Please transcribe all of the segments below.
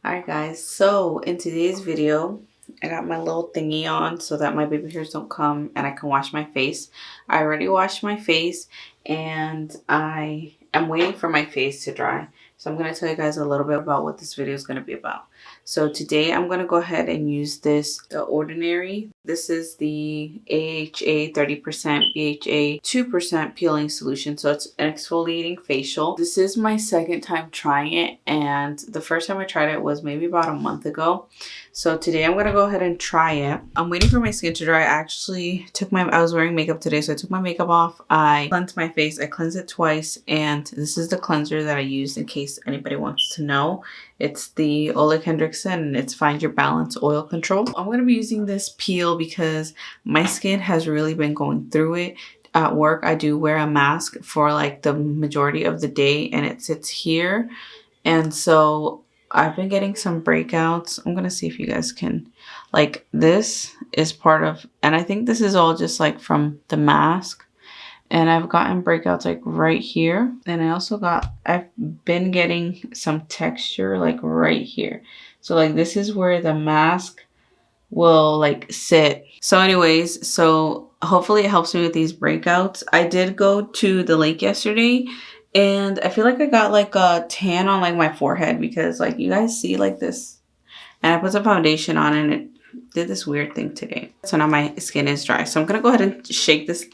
Alright guys, so in today's video, I got my little thingy on so that my baby hairs don't come and I can wash my face. I already washed my face and I am waiting for my face to dry. So I'm going to tell you guys a little bit about what this video is going to be about. So today I'm going to go ahead and use the Ordinary. This is the AHA 30%, BHA 2% peeling solution. So it's an exfoliating facial. This is my second time trying it, and the first time I tried it was maybe about a month ago. So today I'm going to go ahead and try it. I'm waiting for my skin to dry. I actually I was wearing makeup today, so I took my makeup off. I cleansed my face. I cleansed it twice, and this is the cleanser that I used in case anybody wants to know. It's the Ole Hendrickson, and it's Find Your Balance Oil Control. I'm going to be using this peel because my skin has really been going through it. At work, I do wear a mask for like the majority of the day, and it sits here. And so I've been getting some breakouts. I'm going to see if you guys can, like, this is part of, and I think this is all just like from the mask. And I've gotten breakouts like right here. And I've been getting some texture like right here. So like this is where the mask will like sit. So anyways, so hopefully it helps me with these breakouts. I did go to the lake yesterday and I feel like I got like a tan on like my forehead because like you guys see like this. And I put some foundation on and it did this weird thing today. So now my skin is dry. So I'm going to go ahead and shake this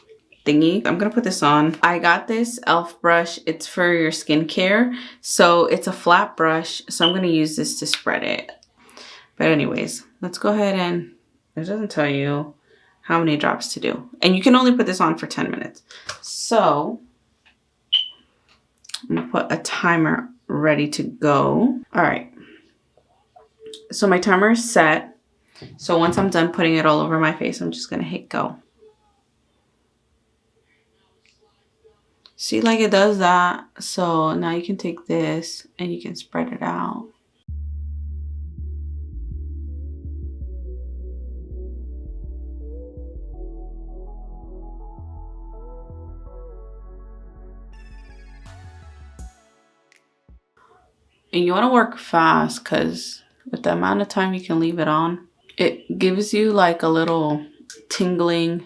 thingy. I'm gonna put this on. I got this e.l.f. brush. It's for your skincare. So it's a flat brush. So I'm gonna use this to spread it. But anyways, let's go ahead and, it doesn't tell you how many drops to do. And you can only put this on for 10 minutes. So I'm gonna put a timer ready to go. All right. So my timer is set. So once I'm done putting it all over my face, I'm just gonna hit go. See, like it does that. So now you can take this and you can spread it out. And you want to work fast because with the amount of time you can leave it on, it gives you like a little tingling,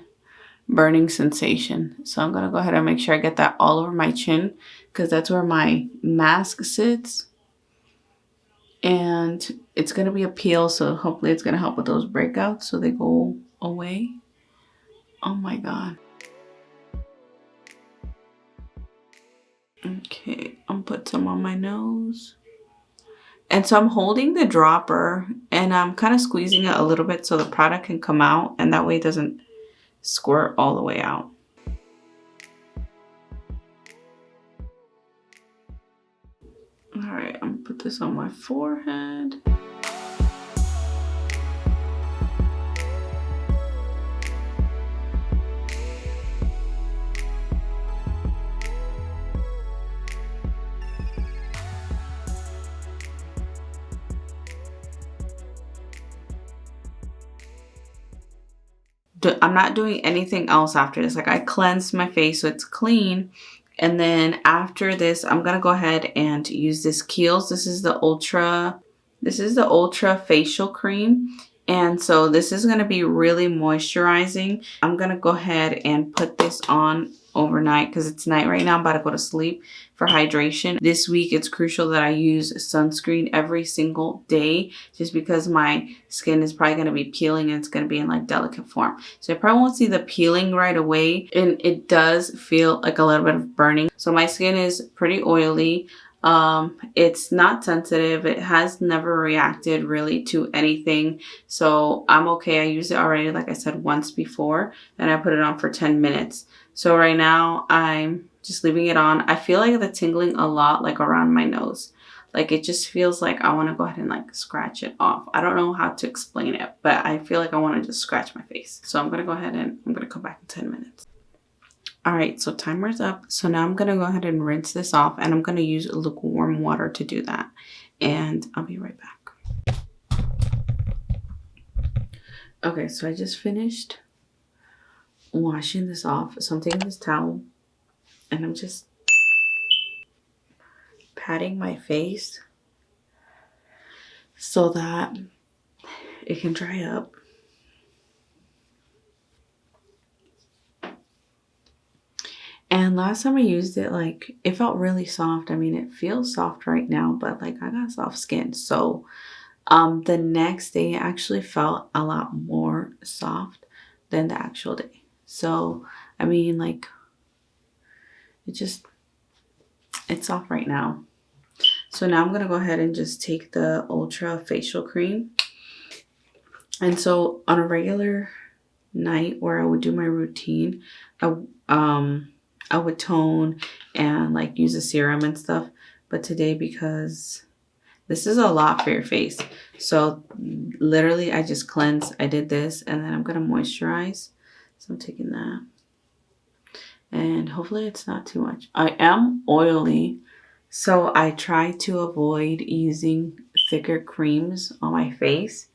burning sensation. So I'm going to go ahead and make sure I get that all over my chin because that's where my mask sits. And it's going to be a peel, so hopefully it's going to help with those breakouts so they go away. Oh my God. Okay, I'm put some on my nose. And so I'm holding the dropper and I'm kind of squeezing it a little bit so the product can come out, and that way it doesn't squirt all the way out. All right, I'm gonna put this on my forehead. I'm not doing anything else after this. Like I cleansed my face so it's clean. And then after this, I'm going to go ahead and use this Kiehl's. This is the Ultra Facial Cream. And so this is going to be really moisturizing. I'm going to go ahead and put this on overnight because it's night right now. I'm about to go to sleep for hydration. This week, it's crucial that I use sunscreen every single day just because my skin is probably going to be peeling and it's going to be in like delicate form. So I probably won't see the peeling right away, and it does feel like a little bit of burning. So my skin is pretty oily. It's not sensitive. It has never reacted really to anything. So I'm okay. I used it already, like I said, once before, and I put it on for 10 minutes. So right now I'm just leaving it on. I feel like the tingling a lot, like around my nose. Like it just feels like I want to go ahead and like scratch it off. I don't know how to explain it, but I feel like I want to just scratch my face. So I'm going to go ahead and I'm going to come back in 10 minutes. All right, so timer's up. So now I'm going to go ahead and rinse this off, and I'm going to use lukewarm water to do that. And I'll be right back. Okay, so I just finished washing this off. So I'm taking this towel and I'm just patting my face so that it can dry up. And last time I used it, like, it felt really soft. I mean, it feels soft right now, but like I got soft skin. So the next day it actually felt a lot more soft than the actual day. So, I mean, like, it's soft right now. So now I'm going to go ahead and just take the Ultra Facial Cream. And so on a regular night where I would do my routine, I would tone and like use a serum and stuff. But today, because this is a lot for your face, so literally I just cleanse. I did this, and then I'm gonna moisturize. So I'm taking that, and hopefully it's not too much. I am oily, so I try to avoid using thicker creams on my face.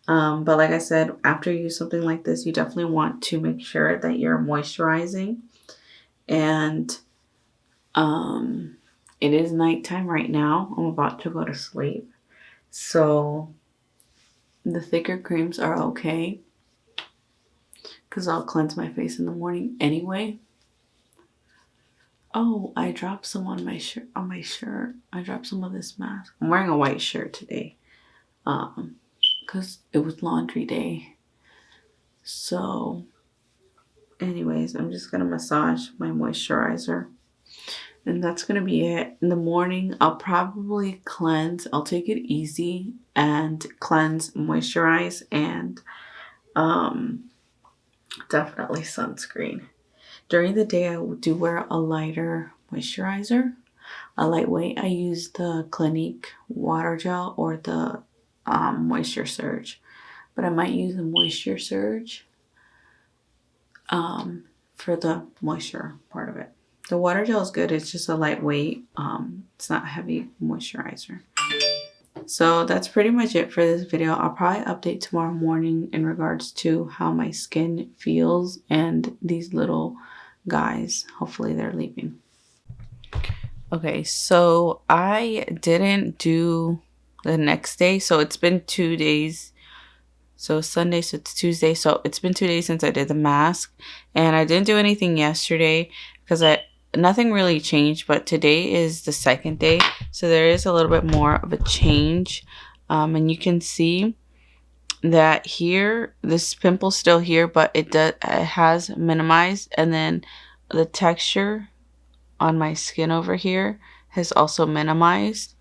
But like I said, after you use something like this, you definitely want to make sure that you're moisturizing. And it is nighttime right now. I'm about to go to sleep. So the thicker creams are okay, because I'll cleanse my face in the morning anyway. Oh, I dropped some on my shirt. I dropped some of this mask. I'm wearing a white shirt today, because it was laundry day. So anyways, I'm just gonna massage my moisturizer, and that's gonna be it. In the morning, I'll probably cleanse. I'll take it easy and cleanse, moisturize, and definitely sunscreen. During the day, I do wear a lighter moisturizer, a lightweight. I use the Clinique water gel or the Moisture Surge, but I might use the Moisture Surge for the moisture part of it. The water gel is good. It's just a lightweight. It's not heavy moisturizer. So that's pretty much it for this video. I'll probably update tomorrow morning in regards to how my skin feels and these little guys. Hopefully they're leaving. Okay, so I didn't do the next day. So it's been 2 days. So Sunday, so it's Tuesday. So it's been 2 days since I did the mask. And I didn't do anything yesterday because nothing really changed. But today is the second day. So there is a little bit more of a change. And you can see that here, this pimple's still here, but it has minimized. And then the texture on my skin over here has also minimized.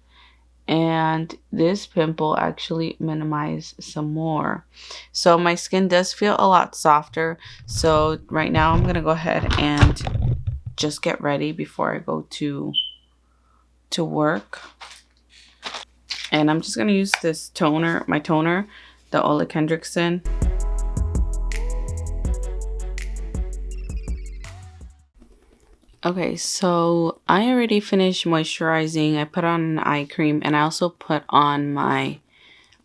And this pimple actually minimized some more. So my skin does feel a lot softer. So right now I'm gonna go ahead and just get ready before I go to work. And I'm just gonna use this toner, my toner, the Ole Kendrickson. Okay, so I already finished moisturizing. I put on an eye cream, and I also put on my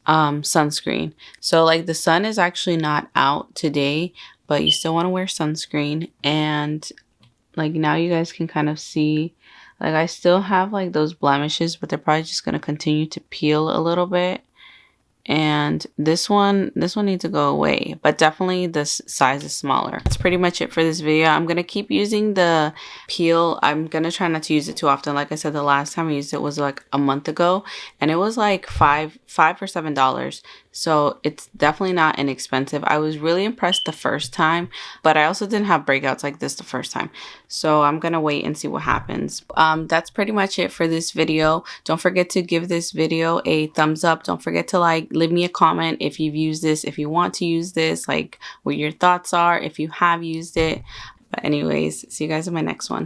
sunscreen. So like the sun is actually not out today, but you still want to wear sunscreen. And like now you guys can kind of see, like I still have like those blemishes, but they're probably just going to continue to peel a little bit. And this one needs to go away, but definitely this size is smaller. That's pretty much it for this video. I'm gonna keep using the peel. I'm gonna try not to use it too often. Like I said, the last time I used it was like a month ago, and it was like $5 or $7. So it's definitely not inexpensive. I was really impressed the first time, but I also didn't have breakouts like this the first time. So I'm gonna wait and see what happens. That's pretty much it for this video. Don't forget to give this video a thumbs up. Don't forget to leave me a comment if you've used this, if you want to use this, like what your thoughts are, if you have used it. But anyways, see you guys in my next one.